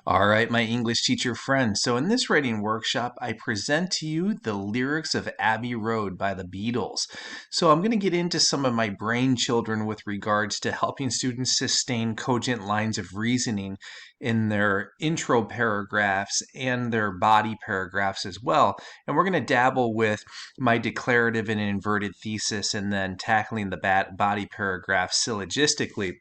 All right, my English teacher friends. So, in this writing workshop, I present to you the lyrics of Abbey Road by the Beatles. So, I'm going to get into some of my brain children with regards to helping students sustain cogent lines of reasoning in their intro paragraphs and their body paragraphs as well. And we're going to dabble with my declarative and inverted thesis and then tackling the body paragraph syllogistically.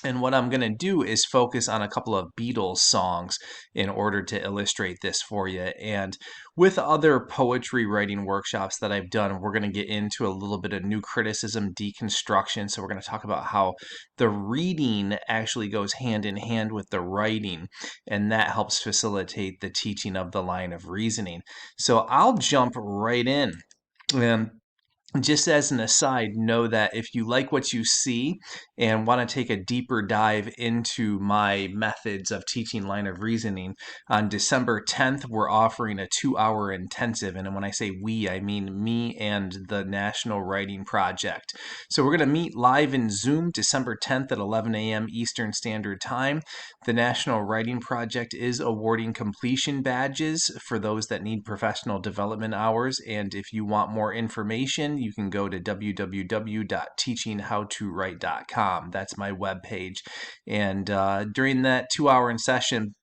And what I'm going to do is focus on a couple of Beatles songs in order to illustrate this for you. And with other poetry writing workshops that I've done, we're going to get into a little bit of new criticism, deconstruction. So we're going to talk about how the reading actually goes hand in hand with the writing, and that helps facilitate the teaching of the line of reasoning. So I'll jump right in. And just as an aside, know that if you like what you see and want to take a deeper dive into my methods of teaching line of reasoning, on December 10th, we're offering a 2-hour intensive. And when I say we, I mean me and the National Writing Project. So we're going to meet live in Zoom December 10th at 11 a.m. Eastern Standard Time. The National Writing Project is awarding completion badges for those that need professional development hours. And if you want more information, you can go to www.teachingwritingcoach.com. That's my webpage. And during that 2-hour session,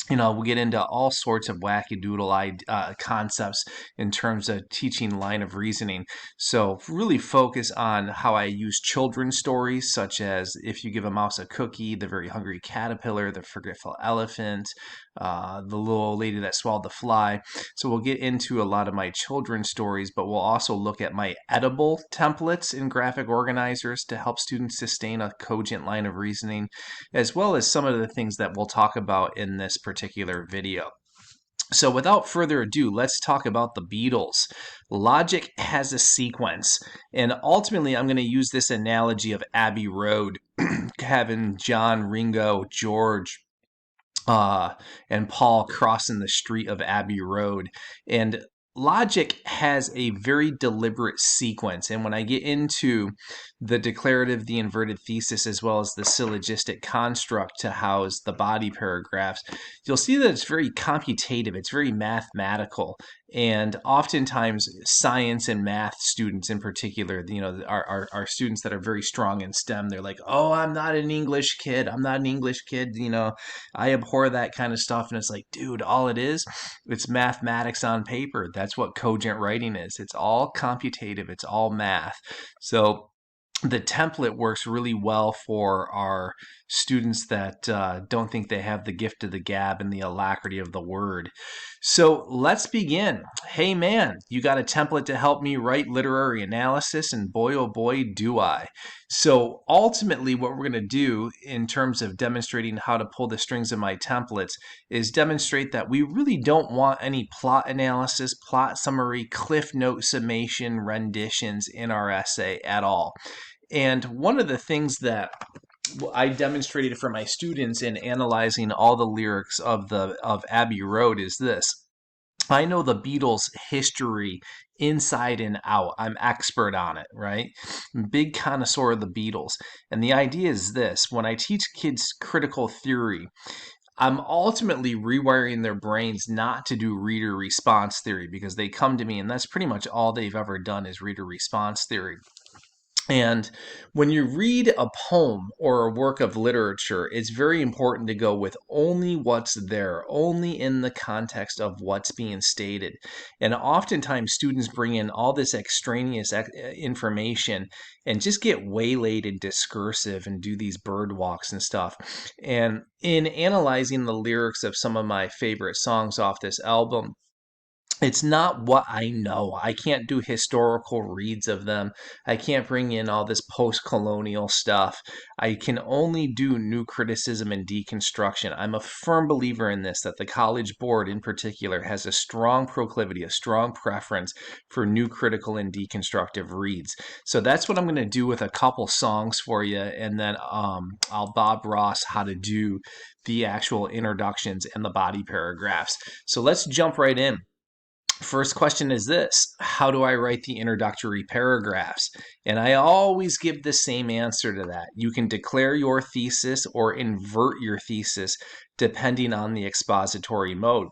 we'll get into all sorts of wackadoodle concepts in terms of teaching line of reasoning. So really focus on how I use children's stories, such as If You Give a Mouse a Cookie, The Very Hungry Caterpillar, The Forgetful Elephant, The Little Old Lady That Swallowed the Fly. So we'll get into a lot of my children's stories, but we'll also look at my edible templates and graphic organizers to help students sustain a cogent line of reasoning, as well as some of the things that we'll talk about in this particular video. So without further ado, let's talk about the Beatles. Logic has a sequence, and ultimately I'm going to use this analogy of Abbey Road, having John, Ringo, George, and Paul crossing the street of Abbey Road. And logic has a very deliberate sequence. And when I get into the declarative, the inverted thesis, as well as the syllogistic construct to house the body paragraphs, you'll see that it's very computative, it's very mathematical. And oftentimes, science and math students in particular, are students that are very strong in STEM. They're like, oh, I'm not an English kid. I'm not an English kid. I abhor that kind of stuff. And it's like, dude, all it is, it's mathematics on paper. That's what cogent writing is. It's all computative. It's all math. So the template works really well for our students that don't think they have the gift of the gab and the alacrity of the word. So let's begin. Hey man, you got a template to help me write literary analysis, and boy oh boy do I. So ultimately what we're going to do in terms of demonstrating how to pull the strings of my templates is demonstrate that we really don't want any plot analysis, plot summary, cliff note summation, renditions in our essay at all. And one of the things that I demonstrated for my students in analyzing all the lyrics of Abbey Road is this. I know the Beatles' history inside and out. I'm expert on it, right? Big connoisseur of the Beatles. And the idea is this. When I teach kids critical theory, I'm ultimately rewiring their brains not to do reader response theory, because they come to me and that's pretty much all they've ever done is reader response theory. And when you read a poem or a work of literature, it's very important to go with only what's there, only in the context of what's being stated. And oftentimes students bring in all this extraneous information and just get waylaid and discursive and do these bird walks and stuff. And in analyzing the lyrics of some of my favorite songs off this album, it's not what I know. I can't do historical reads of them. I can't bring in all this post-colonial stuff. I can only do new criticism and deconstruction. I'm a firm believer in this, that the College Board in particular has a strong proclivity, a strong preference for new critical and deconstructive reads. So that's what I'm going to do with a couple songs for you, and then I'll Bob Ross how to do the actual introductions and the body paragraphs. So let's jump right in. First question is this: how do I write the introductory paragraphs? And I always give the same answer to that. You can declare your thesis or invert your thesis depending on the expository mode.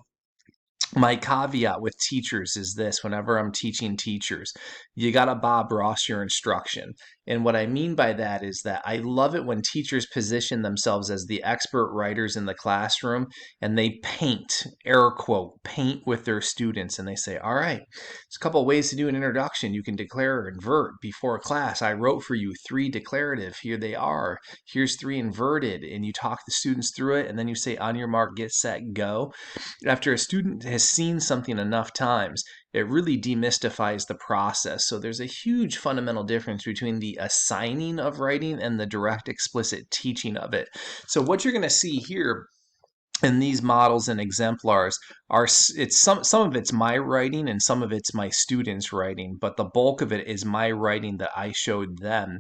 My caveat with teachers is this: whenever I'm teaching teachers, you got to Bob Ross your instruction. And what I mean by that is that I love it when teachers position themselves as the expert writers in the classroom and they paint, air quote, paint with their students. And they say, all right, there's a couple of ways to do an introduction. You can declare or invert before class. I wrote for you 3 declarative. Here they are. Here's 3 inverted. And you talk the students through it. And then you say, on your mark, get set, go. After a student has seen something enough times, it really demystifies the process. So there's a huge fundamental difference between the assigning of writing and the direct explicit teaching of it. So what you're going to see here in these models and exemplars are, it's some of it's my writing and some of it's my students' writing, but the bulk of it is my writing that I showed them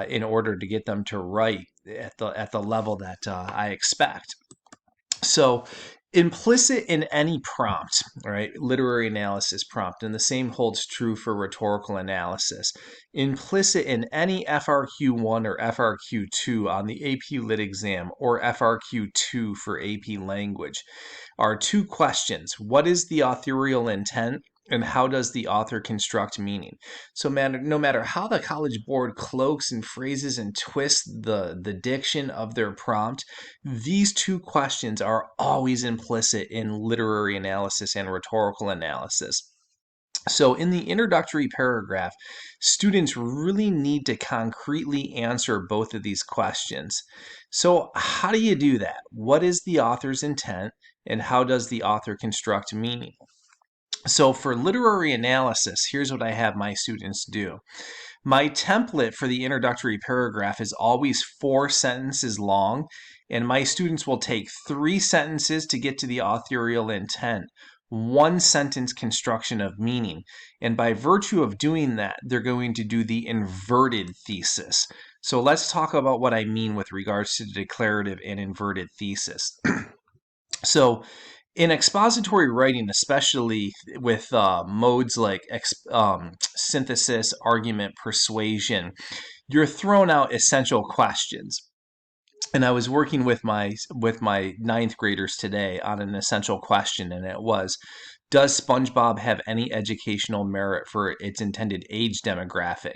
in order to get them to write at the level that I expect. So implicit in any prompt, right, literary analysis prompt, and the same holds true for rhetorical analysis. Implicit in any FRQ1 or FRQ2 on the AP Lit exam, or FRQ2 for AP Language, are 2 questions. What is the authorial intent? And how does the author construct meaning? So no matter how the College Board cloaks and phrases and twists the diction of their prompt, these 2 questions are always implicit in literary analysis and rhetorical analysis. So in the introductory paragraph, students really need to concretely answer both of these questions. So how do you do that? What is the author's intent, and how does the author construct meaning? So for literary analysis, here's what I have my students do. My template for the introductory paragraph is always 4 sentences long, and my students will take 3 sentences to get to the authorial intent, 1 sentence construction of meaning. And by virtue of doing that, they're going to do the inverted thesis. So let's talk about what I mean with regards to the declarative and inverted thesis. So in expository writing, especially with modes like synthesis, argument, persuasion, you're thrown out essential questions. And I was working with my 9th graders today on an essential question, and it was, does SpongeBob have any educational merit for its intended age demographic?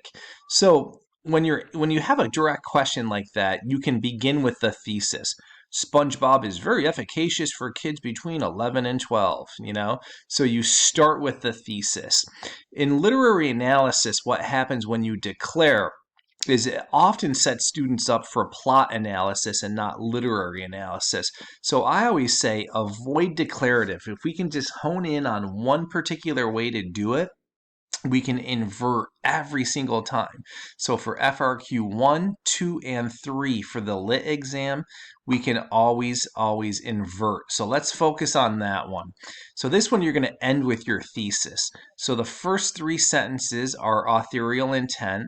So when you have a direct question like that, you can begin with the thesis. SpongeBob is very efficacious for kids between 11 and 12, So you start with the thesis. In literary analysis, what happens when you declare is it often sets students up for plot analysis and not literary analysis. So I always say avoid declarative. If we can just hone in on one particular way to do it, we can invert every single time. So for FRQ 1, 2, and 3 for the Lit exam, we can always invert. So let's focus on that one. So this one you're going to end with your thesis. So the first 3 sentences are authorial intent.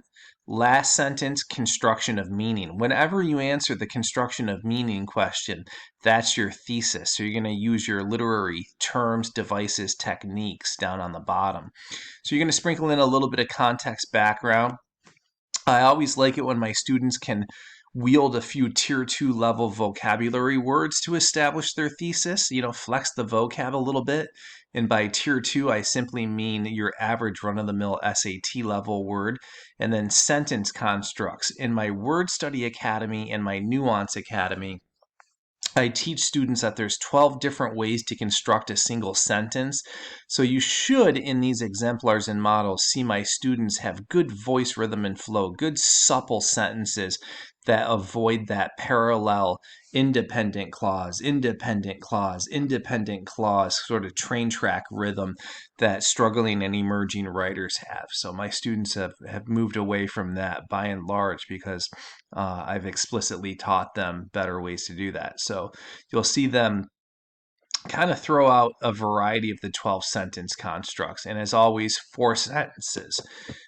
Last sentence, construction of meaning. Whenever you answer the construction of meaning question, that's your thesis. So you're going to use your literary terms, devices, techniques down on the bottom. So you're going to sprinkle in a little bit of context background. I always like it when my students can wield a few tier 2 level vocabulary words to establish their thesis, flex the vocab a little bit. And by tier 2, I simply mean your average run-of-the-mill SAT level word. And then sentence constructs. In my Word Study Academy and my Nuance Academy, I teach students that there's 12 different ways to construct a single sentence. So you should, in these exemplars and models, see my students have good voice rhythm and flow, good supple sentences that avoid that parallel independent clause, independent clause, independent clause sort of train track rhythm that struggling and emerging writers have. So my students have moved away from that by and large because I've explicitly taught them better ways to do that. So you'll see them kind of throw out a variety of the 12 sentence constructs, and as always, 4 sentences.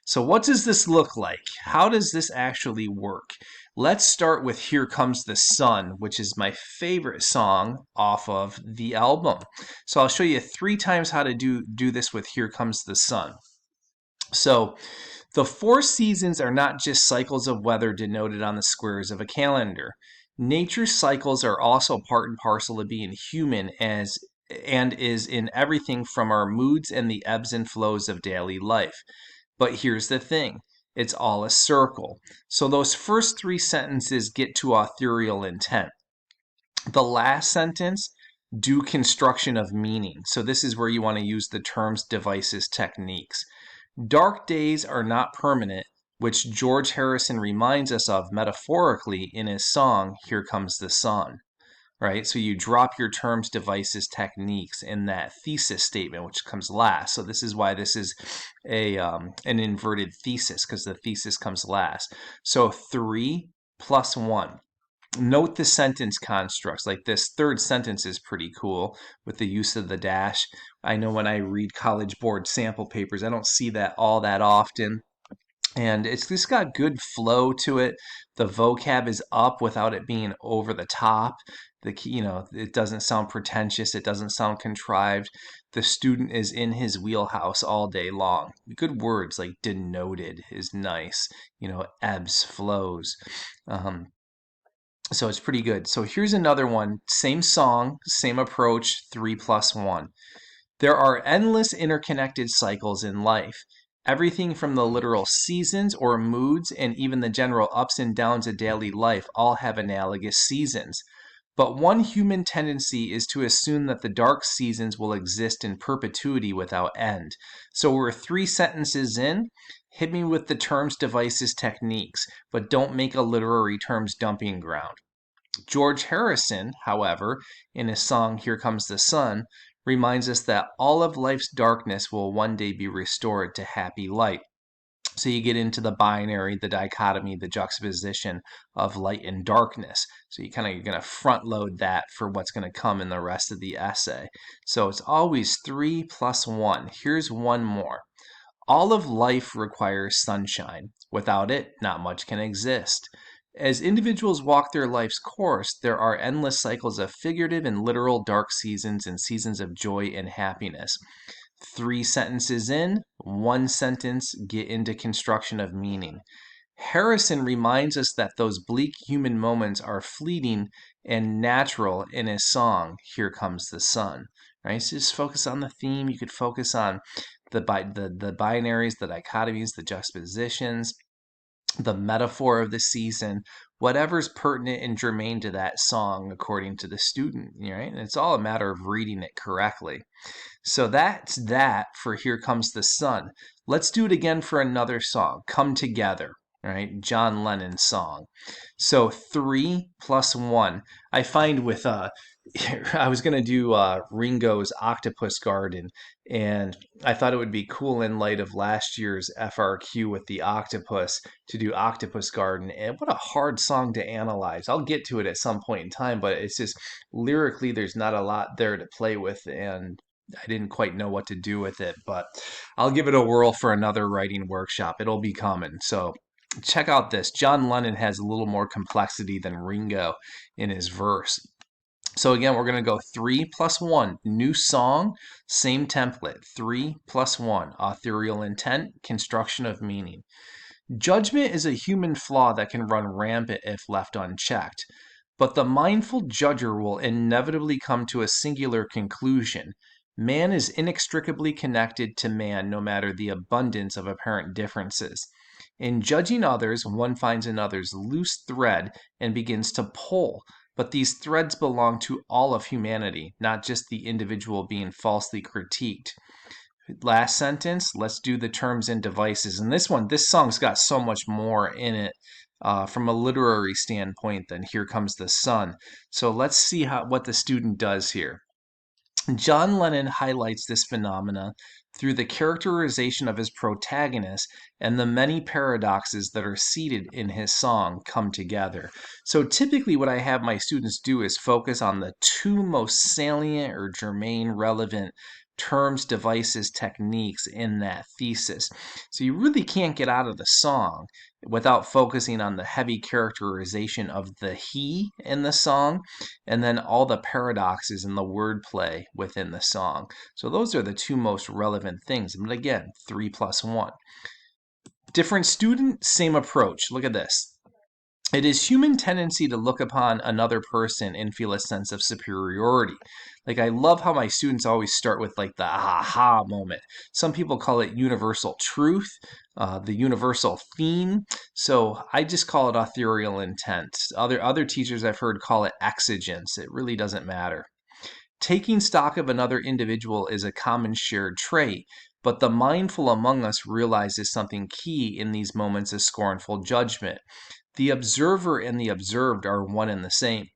So what does this look like? How does this actually work? Let's start with Here Comes the Sun, which is my favorite song off of the album. So I'll show you 3 times how to do this with Here Comes the Sun. So the 4 seasons are not just cycles of weather denoted on the squares of a calendar. Nature's cycles are also part and parcel of being human and is in everything from our moods and the ebbs and flows of daily life. But here's the thing. It's all a circle. So those first 3 sentences get to authorial intent. The last sentence, do construction of meaning. So this is where you want to use the terms, devices, techniques. Dark days are not permanent, which George Harrison reminds us of metaphorically in his song, Here Comes the Sun. Right? So you drop your terms, devices, techniques in that thesis statement, which comes last. So this is why this is an inverted thesis, because the thesis comes last. So 3 plus 1. Note the sentence constructs. Like this third sentence is pretty cool with the use of the dash. I know when I read College Board sample papers, I don't see that all that often. And it's just got good flow to it. The vocab is up without it being over the top. It doesn't sound pretentious. It doesn't sound contrived. The student is in his wheelhouse all day long. Good words like denoted is nice. Ebbs, flows. So it's pretty good. So here's another one. Same song, same approach, 3 plus 1. There are endless interconnected cycles in life. Everything from the literal seasons or moods and even the general ups and downs of daily life all have analogous seasons. But one human tendency is to assume that the dark seasons will exist in perpetuity without end. So we're 3 sentences in. Hit me with the terms, devices, techniques, but don't make a literary terms dumping ground. George Harrison, however, in his song Here Comes the Sun, reminds us that all of life's darkness will one day be restored to happy light. So you get into the binary, the dichotomy, the juxtaposition of light and darkness. So you're going to front load that for what's going to come in the rest of the essay. So it's always 3 plus 1. Here's one more. All of life requires sunshine. Without it, not much can exist. As individuals walk their life's course, there are endless cycles of figurative and literal dark seasons and seasons of joy and happiness. 3 sentences in, 1 sentence, get into construction of meaning. Harrison reminds us that those bleak human moments are fleeting and natural in his song, Here Comes the Sun. Right? So just focus on the theme. You could focus on the binaries, the dichotomies, the juxtapositions, the metaphor of the season, whatever's pertinent and germane to that song according to the student, right? And it's all a matter of reading it correctly. So that's that for Here Comes the Sun. Let's do it again for another song, Come Together, right? John Lennon's song. So 3 plus 1. I find with I was going to do Ringo's Octopus Garden, and I thought it would be cool in light of last year's FRQ with the octopus to do Octopus Garden. And what a hard song to analyze. I'll get to it at some point in time, but it's just lyrically there's not a lot there to play with, and I didn't quite know what to do with it, but I'll give it a whirl for another writing workshop. It'll be coming. So check out this. John Lennon has a little more complexity than Ringo in his verse. So again, we're going to go 3 plus 1. New song, same template. 3 plus 1. Authorial intent, construction of meaning. Judgment is a human flaw that can run rampant if left unchecked. But the mindful judger will inevitably come to a singular conclusion. Man is inextricably connected to man no matter the abundance of apparent differences. In judging others, one finds another's loose thread and begins to pull. But these threads belong to all of humanity, not just the individual being falsely critiqued. Last sentence, let's do the terms and devices. And this song's got so much more in it from a literary standpoint than Here Comes the Sun. So let's see what the student does here. John Lennon highlights this phenomena through the characterization of his protagonist and the many paradoxes that are seated in his song Come Together. So typically what I have my students do is focus on the 2 most salient or germane relevant terms, devices, techniques in that thesis. So you really can't get out of the song without focusing on the heavy characterization of the he in the song, and then all the paradoxes and the wordplay within the song. So those are the two most relevant things. But again, 3 plus 1. Different student, same approach. Look at this. It is human tendency to look upon another person and feel a sense of superiority. Like, I love how my students always start with like the aha moment. Some people call it universal truth, the universal theme. So I just call it authorial intent. Other teachers I've heard call it exigence. It really doesn't matter. Taking stock of another individual is a common shared trait, but the mindful among us realizes something key in these moments of scornful judgment. The observer and the observed are one and the same.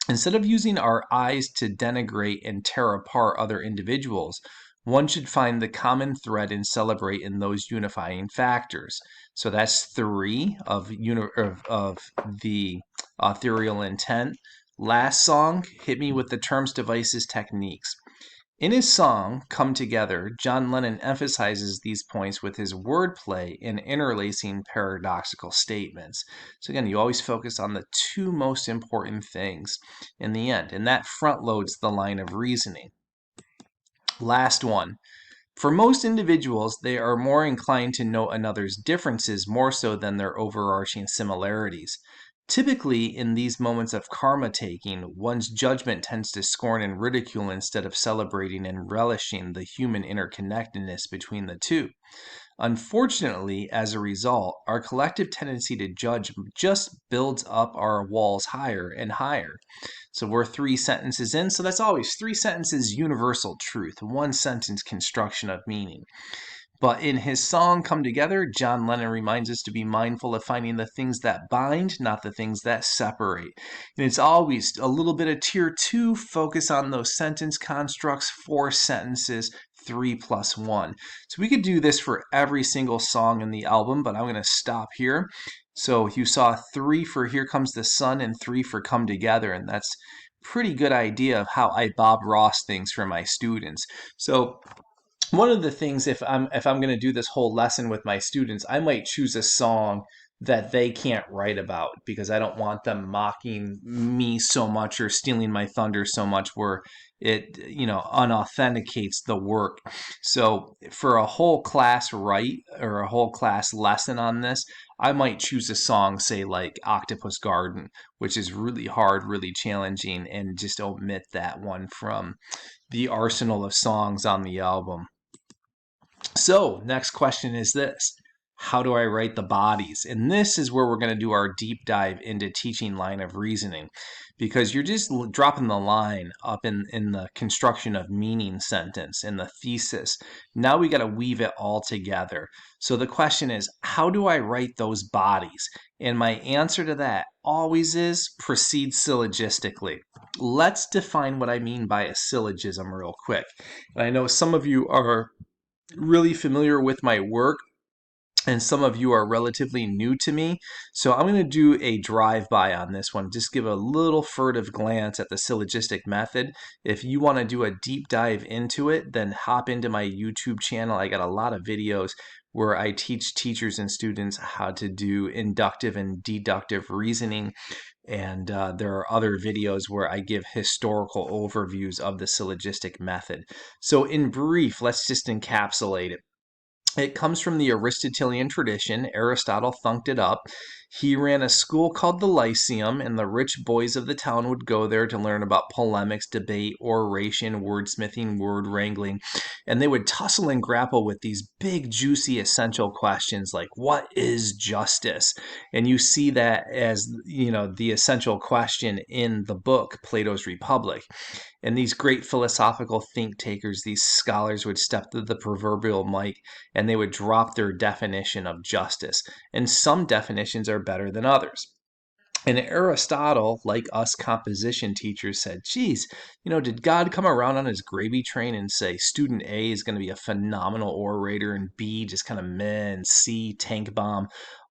Instead of using our eyes to denigrate and tear apart other individuals, one should find the common thread and celebrate in those unifying factors. So that's 3 of the authorial intent. Last song, hit me with the terms, devices, techniques. In his song, Come Together, John Lennon emphasizes these points with his wordplay and interlacing paradoxical statements. So again, you always focus on the 2 most important things in the end, and that front loads the line of reasoning. Last one. For most individuals, they are more inclined to note another's differences more so than their overarching similarities. Typically, in these moments of karma taking, one's judgment tends to scorn and ridicule instead of celebrating and relishing the human interconnectedness between the two. Unfortunately, as a result, our collective tendency to judge just builds up our walls higher and higher. So we're 3 sentences in, so that's always 3 sentences universal truth, 1 sentence construction of meaning. But in his song Come Together, John Lennon reminds us to be mindful of finding the things that bind, not the things that separate. And it's always a little bit of tier 2, focus on those sentence constructs, 4 sentences, 3 plus 1. So we could do this for every single song in the album, but I'm going to stop here. So you saw 3 for Here Comes the Sun and 3 for Come Together, and that's pretty good idea of how I Bob Ross things for my students. So one of the things, if I'm going to do this whole lesson with my students, I might choose a song that they can't write about because I don't want them mocking me so much or stealing my thunder so much where it unauthenticates the work. So for a whole class write or a whole class lesson on this, I might choose a song, say like Octopus Garden, which is really hard, really challenging, and just omit that one from the arsenal of songs on the album. So, next question is this. How do I write the bodies? And this is where we're going to do our deep dive into teaching line of reasoning, because you're just dropping the line up in the construction of meaning sentence, in the thesis. Now we got to weave it all together. So the question is, how do I write those bodies? And my answer to that always is proceed syllogistically. Let's define what I mean by a syllogism real quick. And I know some of you are really familiar with my work, and some of you are relatively new to me. So I'm going to do a drive-by on this one, just give a little furtive glance at the syllogistic method. If you want to do a deep dive into it, then hop into my YouTube channel. I got a lot of videos where I teach teachers and students how to do inductive and deductive reasoning. And there are other videos where I give historical overviews of the syllogistic method. So in brief, let's just encapsulate it. It comes from the Aristotelian tradition. Aristotle thunked it up. He ran a school called the Lyceum, and the rich boys of the town would go there to learn about polemics, debate, oration, wordsmithing, word wrangling, and they would tussle and grapple with these big, juicy, essential questions like, what is justice? And you see that as, the essential question in the book, Plato's Republic. And these great philosophical think takers, these scholars would step to the proverbial mic and they would drop their definition of justice. And some definitions are better than others. And Aristotle, like us composition teachers, said, geez, did God come around on his gravy train and say student A is going to be a phenomenal orator and B just kind of meh and C tank bomb?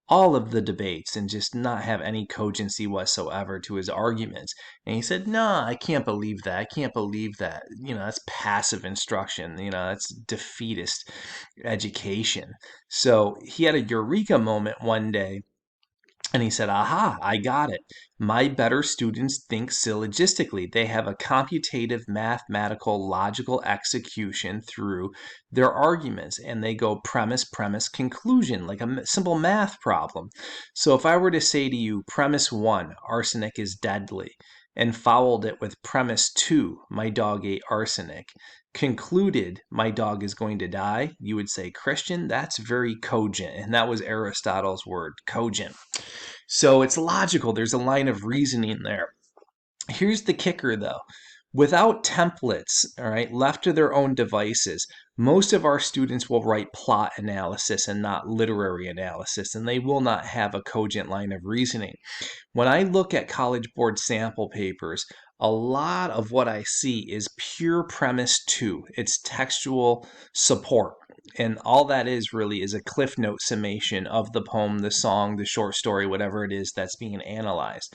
all of the debates and just not have any cogency whatsoever to his arguments. And he said, no, I can't believe that. I can't believe that. That's passive instruction. That's defeatist education. So he had a eureka moment one day. And he said, aha, I got it. My better students think syllogistically. They have a computative, mathematical, logical execution through their arguments. And they go premise, premise, conclusion, like a simple math problem. So if I were to say to you, premise 1, arsenic is deadly, and followed it with premise 2, my dog ate arsenic, concluded my dog is going to die, you would say, Christian, that's very cogent. And that was Aristotle's word, cogent. So it's logical. There's a line of reasoning there. Here's the kicker, though. Without templates, all right, left to their own devices, most of our students will write plot analysis and not literary analysis, and they will not have a cogent line of reasoning. When I look at College Board sample papers, a lot of what I see is pure premise 2. It's textual support. And all that is really is a cliff note summation of the poem, the song, the short story, whatever it is that's being analyzed.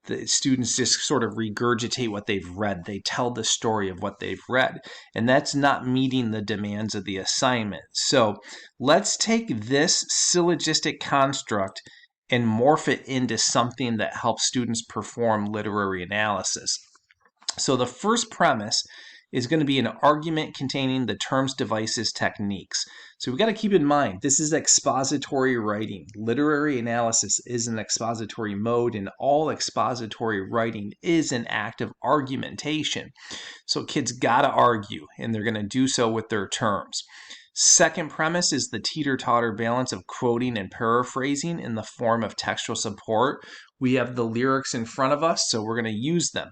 The students just sort of regurgitate what they've read. They tell the story of what they've read. And that's not meeting the demands of the assignment. So let's take this syllogistic construct and morph it into something that helps students perform literary analysis. So the first premise is going to be an argument containing the terms, devices, techniques. So we've got to keep in mind, this is expository writing. Literary analysis is an expository mode, and all expository writing is an act of argumentation. So kids got to argue, and they're going to do so with their terms. Second premise is the teeter-totter balance of quoting and paraphrasing in the form of textual support. We have the lyrics in front of us, so we're going to use them,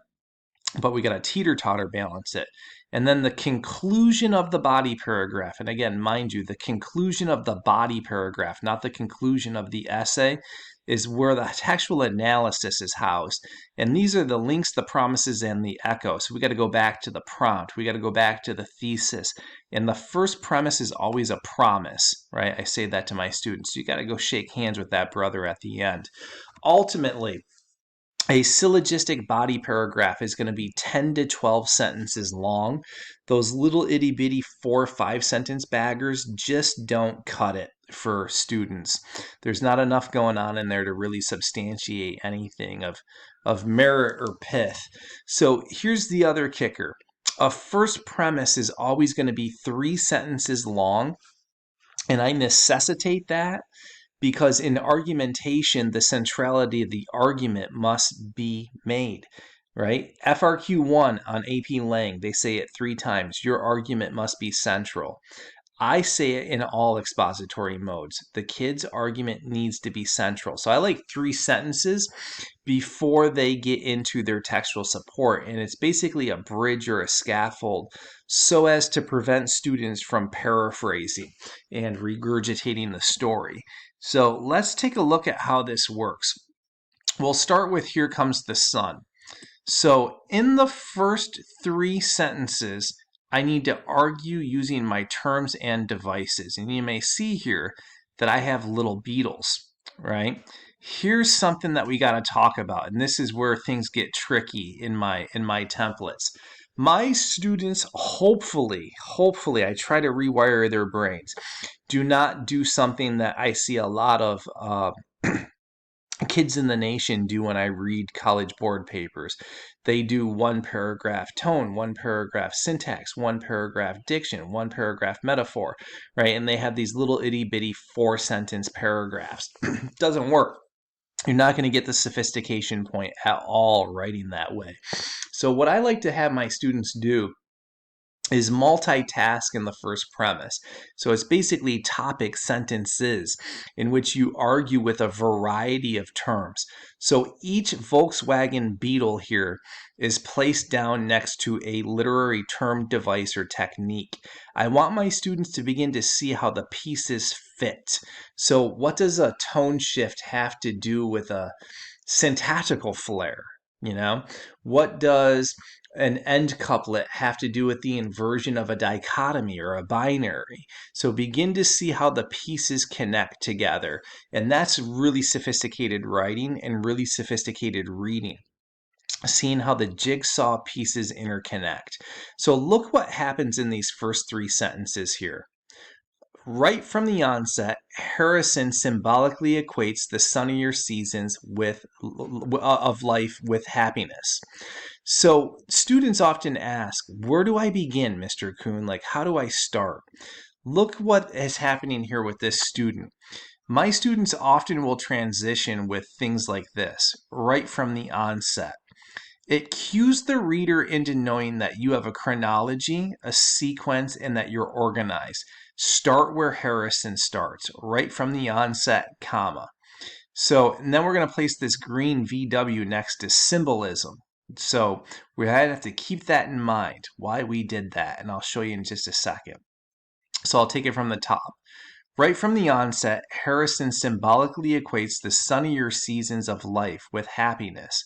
but we got to teeter-totter balance it. And then the conclusion of the body paragraph, and again, mind you, the conclusion of the body paragraph, not the conclusion of the essay, is where the textual analysis is housed. And these are the links, the promises, and the echo. So we got to go back to the prompt. We got to go back to the thesis. And the first premise is always a promise, right? I say that to my students. You got to go shake hands with that brother at the end. Ultimately, a syllogistic body paragraph is going to be 10 to 12 sentences long. Those little itty bitty 4 or 5 sentence baggers just don't cut it for students. There's not enough going on in there to really substantiate anything of merit or pith. So here's the other kicker. A first premise is always going to be 3 sentences long, and I necessitate that because in argumentation, the centrality of the argument must be made, right? FRQ1 on AP Lang, they say it 3 times. Your argument must be central. I say it in all expository modes. The kid's argument needs to be central. So I like 3 sentences before they get into their textual support. And it's basically a bridge or a scaffold so as to prevent students from paraphrasing and regurgitating the story. So let's take a look at how this works. We'll start with Here Comes the Sun. So in the first 3 sentences, I need to argue using my terms and devices. And you may see here that I have little Beatles, right? Here's something that we got to talk about, and this is where things get tricky in my templates. My students, hopefully, I try to rewire their brains. Do not do something that I see a lot of kids in the nation do when I read College Board papers. They do 1 paragraph tone, 1 paragraph syntax, 1 paragraph diction, 1 paragraph metaphor, right? And they have these little itty bitty 4 sentence paragraphs. Doesn't work. You're not going to get the sophistication point at all writing that way. So what I like to have my students do is multitask in the first premise. So it's basically topic sentences in which you argue with a variety of terms. So each Volkswagen Beetle here is placed down next to a literary term, device, or technique. I want my students to begin to see how the pieces fit. So what does a tone shift have to do with a syntactical flair? You know, what does an end couplet have to do with the inversion of a dichotomy or a binary? So begin to see how the pieces connect together. And that's really sophisticated writing and really sophisticated reading, seeing how the jigsaw pieces interconnect. So look what happens in these first three sentences here. Right from the onset, Harrison symbolically equates the sunnier seasons of life with happiness. So students often ask, where do I begin, Mr. Kuhn? Like, how do I start? Look what is happening here with this student. My students often will transition with things like this, right from the onset. It cues the reader into knowing that you have a chronology, a sequence, and that you're organized. Start where Harrison starts, right from the onset, comma. So, and then we're going to place this green VW next to symbolism. So we have to keep that in mind, why we did that, and I'll show you in just a second. So I'll take it from the top. Right from the onset, Harrison symbolically equates the sunnier seasons of life with happiness.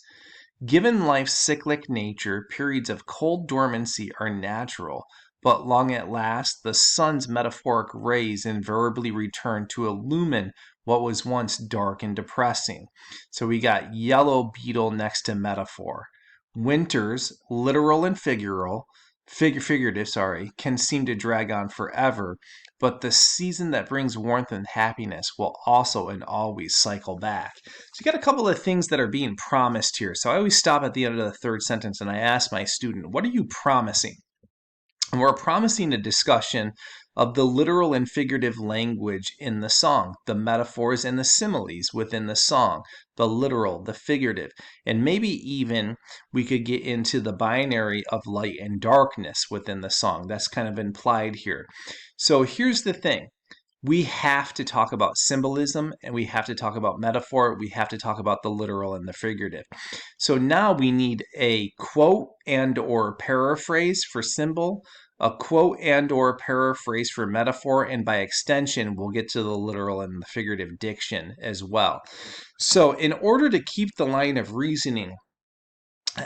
Given life's cyclic nature, periods of cold dormancy are natural, but long at last, the sun's metaphoric rays invariably return to illumine what was once dark and depressing. So we got yellow beetle next to metaphor. Winters, literal and figurative, can seem to drag on forever, but the season that brings warmth and happiness will also and always cycle back. So you got a couple of things that are being promised here. So I always stop at the end of the third sentence and I ask my student, what are you promising? And we're promising a discussion of the literal and figurative language in the song, the metaphors and the similes within the song, the literal, the figurative, and maybe even we could get into the binary of light and darkness within the song. That's kind of implied here. So here's the thing. We have to talk about symbolism and we have to talk about metaphor. We have to talk about the literal and the figurative. So now we need a quote and or paraphrase for symbol, a quote and or paraphrase for metaphor, and by extension, we'll get to the literal and the figurative diction as well. So in order to keep the line of reasoning,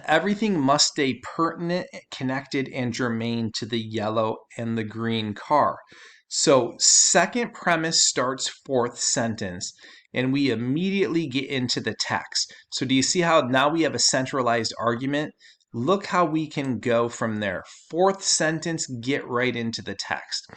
everything must stay pertinent, connected, and germane to the yellow and the green car. So second premise starts fourth sentence, and we immediately get into the text. So do you see how now we have a centralized argument? Look how we can go from there. Fourth sentence, get right into the text.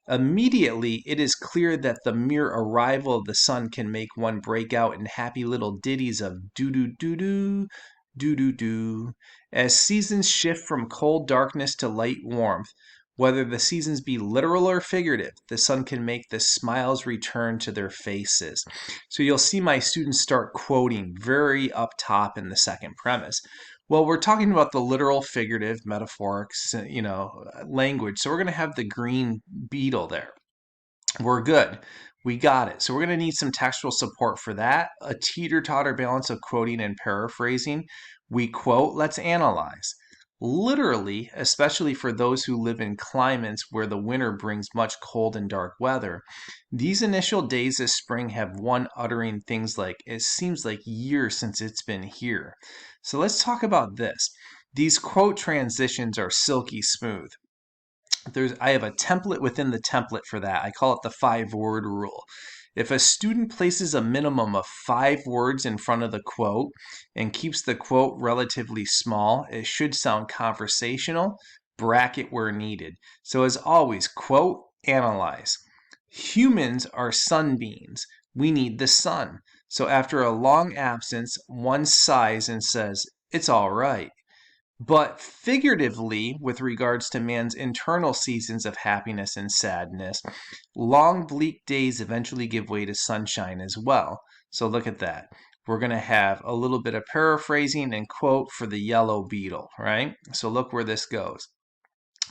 Immediately, it is clear that the mere arrival of the sun can make one break out in happy little ditties of doo-doo-doo-doo, doo-doo-doo, as seasons shift from cold darkness to light warmth. Whether the seasons be literal or figurative, the sun can make the smiles return to their faces. So you'll see my students start quoting very up top in the second premise. Well, we're talking about the literal, figurative, metaphoric, language. So we're going to have the green beetle there. We're good. We got it. So we're going to need some textual support for that. A teeter-totter balance of quoting and paraphrasing. We quote, let's analyze. Literally, especially for those who live in climates where the winter brings much cold and dark weather, these initial days of spring have one uttering things like, it seems like years since it's been here. So let's talk about this. These quote transitions are silky smooth. I have a template within the template for that. I call it the 5-word rule. If a student places a minimum of 5 words in front of the quote and keeps the quote relatively small, it should sound conversational, bracket where needed. So as always, quote, analyze. Humans are sunbeams. We need the sun. So after a long absence, one sighs and says, it's all right. But figuratively, with regards to man's internal seasons of happiness and sadness, long bleak days eventually give way to sunshine as well. So look at that. We're going to have a little bit of paraphrasing and quote for the yellow beetle, right? So look where this goes.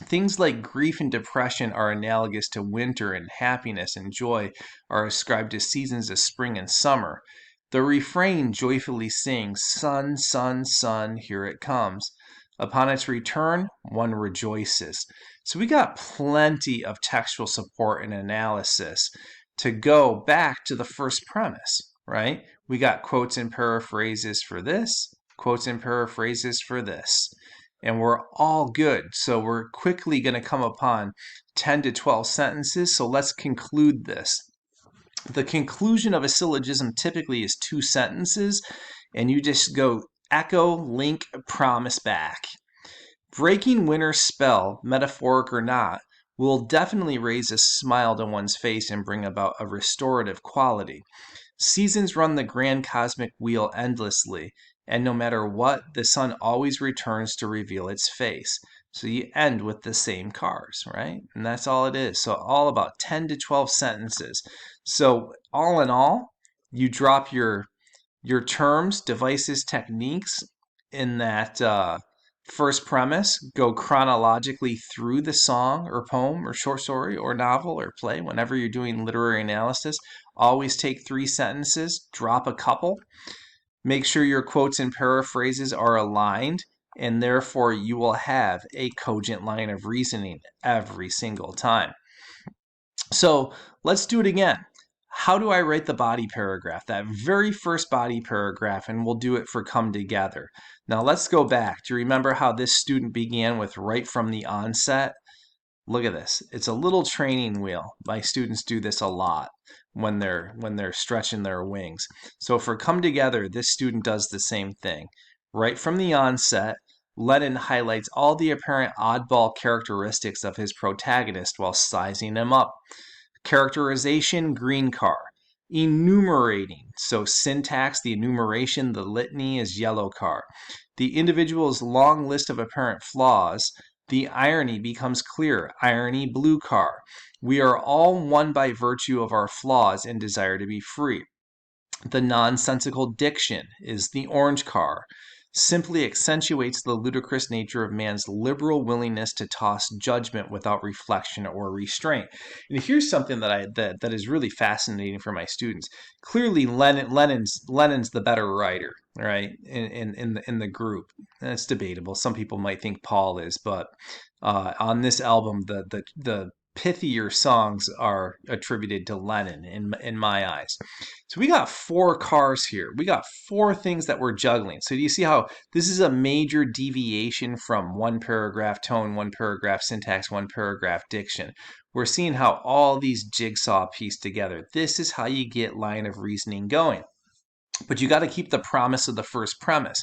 Things like grief and depression are analogous to winter, and happiness and joy are ascribed to seasons of spring and summer. The refrain joyfully sings, sun, sun, sun, here it comes. Upon its return, one rejoices. So we got plenty of textual support and analysis to go back to the first premise, right? We got quotes and paraphrases for this, quotes and paraphrases for this. And we're all good. So we're quickly going to come upon 10 to 12 sentences. So let's conclude this. The conclusion of a syllogism typically is 2 sentences, and you just go echo, link, promise back. Breaking winter's spell, metaphoric or not, will definitely raise a smile to one's face and bring about a restorative quality. Seasons run the grand cosmic wheel endlessly, and no matter what, the sun always returns to reveal its face. So you end with the same cars, right? And that's all it is. So all about 10 to 12 sentences. So all in all, you drop your terms, devices, techniques in that first premise, go chronologically through the song or poem or short story or novel or play whenever you're doing literary analysis. Always take 3 sentences, drop a couple. Make sure your quotes and paraphrases are aligned, and therefore you will have a cogent line of reasoning every single time. So let's do it again. How do I write the body paragraph? That very first body paragraph, and we'll do it for come together. Now let's go back. Do you remember how this student began with right from the onset? Look at this. It's a little training wheel. My students do this a lot when they're stretching their wings. So for come together, this student does the same thing. Right from the onset, Lennon highlights all the apparent oddball characteristics of his protagonist while sizing him up. Characterization, green car. Enumerating, so syntax, the enumeration, the litany is yellow car. The individual's long list of apparent flaws, the irony becomes clear, irony, blue car. We are all one by virtue of our flaws and desire to be free. The nonsensical diction is the orange car. Simply accentuates the ludicrous nature of man's liberal willingness to toss judgment without reflection or restraint. And here's something that is really fascinating for my students. Clearly, Lennon's the better writer, right? In the group, and it's debatable. Some people might think Paul is, but on this album, the pithier songs are attributed to Lennon in my eyes. So we got 4 cars here. We got 4 things that we're juggling. So do you see how this is a major deviation from 1 paragraph tone, 1 paragraph syntax, 1 paragraph diction? We're seeing how all these jigsaw piece together. This is how you get line of reasoning going. But you got to keep the promise of the first premise.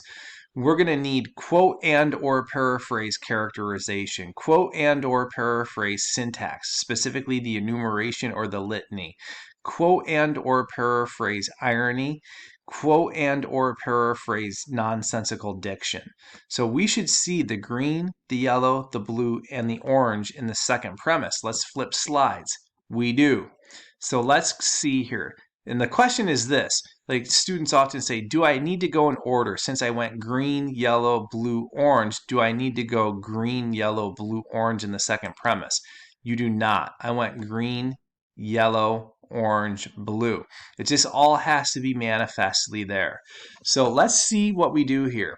We're going to need quote and or paraphrase characterization, quote and or paraphrase syntax, specifically the enumeration or the litany, quote and or paraphrase irony, quote and or paraphrase nonsensical diction. So we should see the green, the yellow, the blue, and the orange in the second premise. Let's flip slides. We do. So let's see here. And the question is this, like students often say, do I need to go in order? Since I went green, yellow, blue, orange, do I need to go green, yellow, blue, orange in the second premise? You do not. I went green, yellow, orange, blue. It just all has to be manifestly there. So let's see what we do here.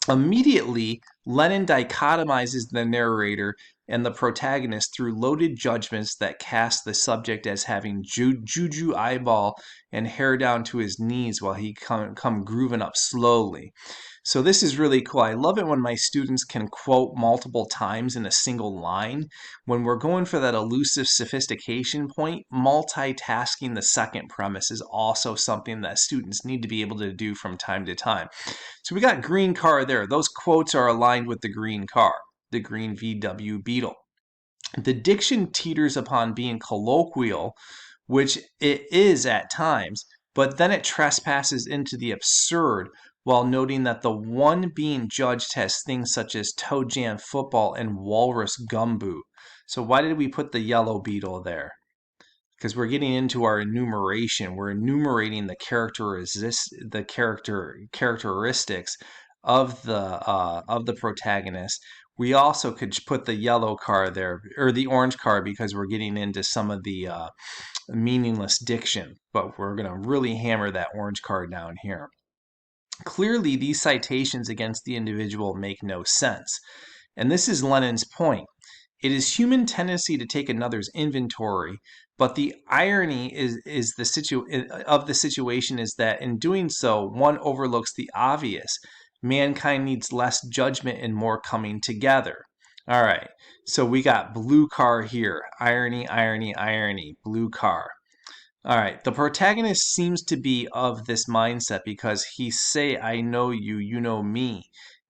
Immediately, Lennon dichotomizes the narrator and the protagonist through loaded judgments that cast the subject as having juju eyeball and hair down to his knees while he come grooving up slowly. So this is really cool. I love it when my students can quote multiple times in a single line. When we're going for that elusive sophistication point, multitasking the second premise is also something that students need to be able to do from time to time. So we got green car there. Those quotes are aligned with the green car, the green VW Beetle. The diction teeters upon being colloquial, which it is at times, but then it trespasses into the absurd while noting that the one being judged has things such as toe jam football and walrus gumboot. So why did we put the yellow beetle there? Because we're getting into our enumeration. We're enumerating the characteristics of the protagonist. We also could put the yellow car there, or the orange car, because we're getting into some of the meaningless diction. But we're going to really hammer that orange car down here. Clearly, these citations against the individual make no sense. And this is Lennon's point. It is human tendency to take another's inventory, but the irony of the situation is that in doing so, one overlooks the obvious, Mankind needs less judgment and more coming together. All right, so we got blue car here. Irony, irony, irony. Blue car. All right, the protagonist seems to be of this mindset because he say, I know you, you know me.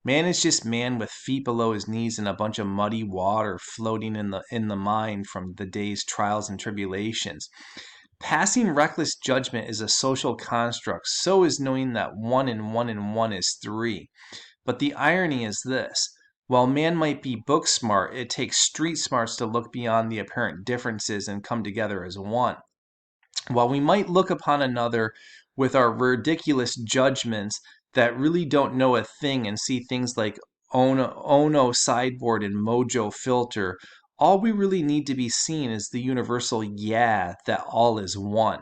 Man is just man with feet below his knees and a bunch of muddy water floating in the mind from the day's trials and tribulations. Passing reckless judgment is a social construct. So is knowing that 1 and 1 and 1 is 3. But the irony is this. While man might be book smart, it takes street smarts to look beyond the apparent differences and come together as one. While we might look upon another with our ridiculous judgments that really don't know a thing and see things like Ono sideboard and Mojo filter, all we really need to be seen is the universal yeah that all is one.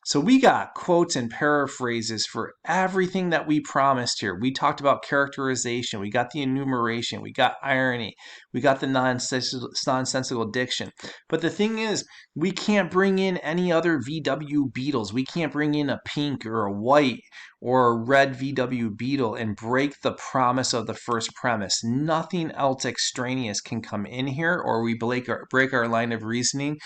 So we got quotes and paraphrases for everything that we promised here. We talked about characterization. We got the enumeration. We got irony. We got the nonsensical diction. But the thing is, we can't bring in any other VW Beatles. We can't bring in a pink or a white or a red VW Beetle and break the promise of the first premise. Nothing else extraneous can come in here, or we break our line of reasoning.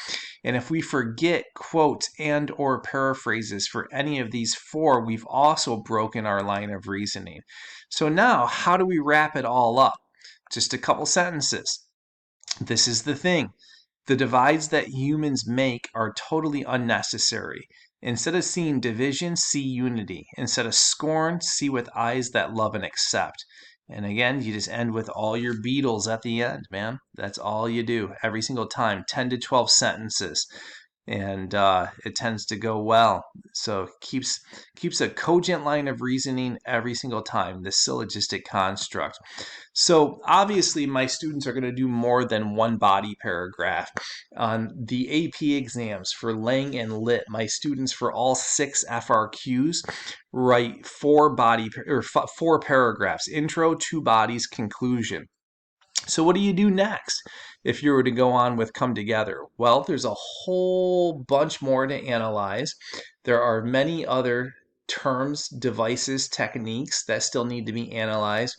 And if we forget quotes and or paraphrases for any of these four, we've also broken our line of reasoning. So now, how do we wrap it all up? Just a couple sentences. This is the thing. The divides that humans make are totally unnecessary. Instead of seeing division, see unity. Instead of scorn, see with eyes that love and accept. And again, you just end with all your Beatles at the end, man. That's all you do every single time. 10 to 12 sentences. And it tends to go well. So keeps a cogent line of reasoning every single time, this syllogistic construct. So obviously my students are going to do more than one body paragraph. On the AP exams for Lang and Lit, my students for all 6 FRQs write 4 paragraphs: intro, 2 bodies, conclusion. So what do you do next if you were to go on with Come Together? Well, there's a whole bunch more to analyze. There are many other terms, devices, techniques that still need to be analyzed,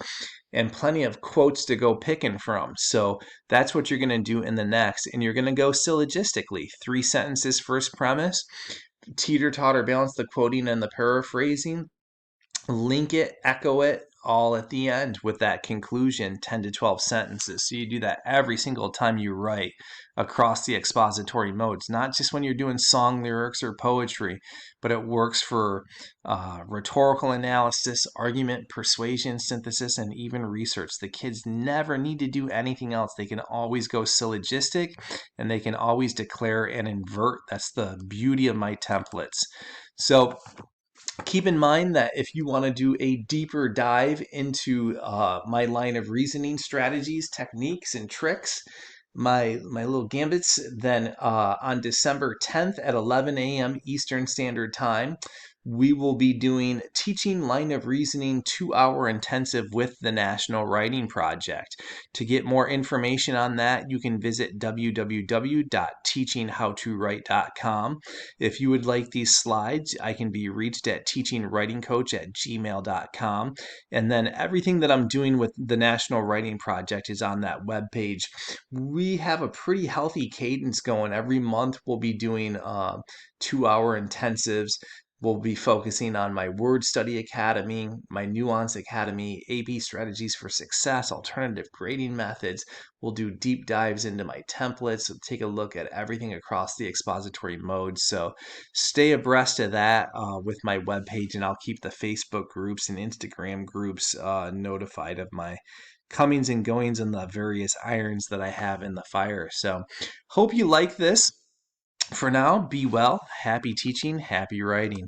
and plenty of quotes to go picking from. So that's what you're going to do in the next. And you're going to go syllogistically. 3 sentences, first premise, teeter-totter balance the quoting and the paraphrasing, link it, echo it, all at the end with that conclusion, 10 to 12 sentences. So you do that every single time you write across the expository modes, not just when you're doing song lyrics or poetry, but it works for rhetorical analysis, argument, persuasion, synthesis, and even research. The kids never need to do anything else. They can always go syllogistic, and they can always declare and invert. That's the beauty of my templates. So keep in mind that if you want to do a deeper dive into my line of reasoning strategies, techniques, and tricks, my little gambits, then on December 10th at 11 a.m. Eastern Standard Time, we will be doing Teaching Line of Reasoning 2-hour intensive with the National Writing Project. To get more information on that, you can visit www.teachinghowtowrite.com. If you would like these slides, I can be reached at teachingwritingcoach@gmail.com. And then everything that I'm doing with the National Writing Project is on that webpage. We have a pretty healthy cadence going. Every month we'll be doing 2-hour intensives. We'll be focusing on my Word Study Academy, my Nuance Academy, AP Strategies for Success, alternative grading methods. We'll do deep dives into my templates, so take a look at everything across the expository modes. So stay abreast of that with my webpage, and I'll keep the Facebook groups and Instagram groups notified of my comings and goings and the various irons that I have in the fire. So hope you like this. For now, be well, happy teaching, happy writing.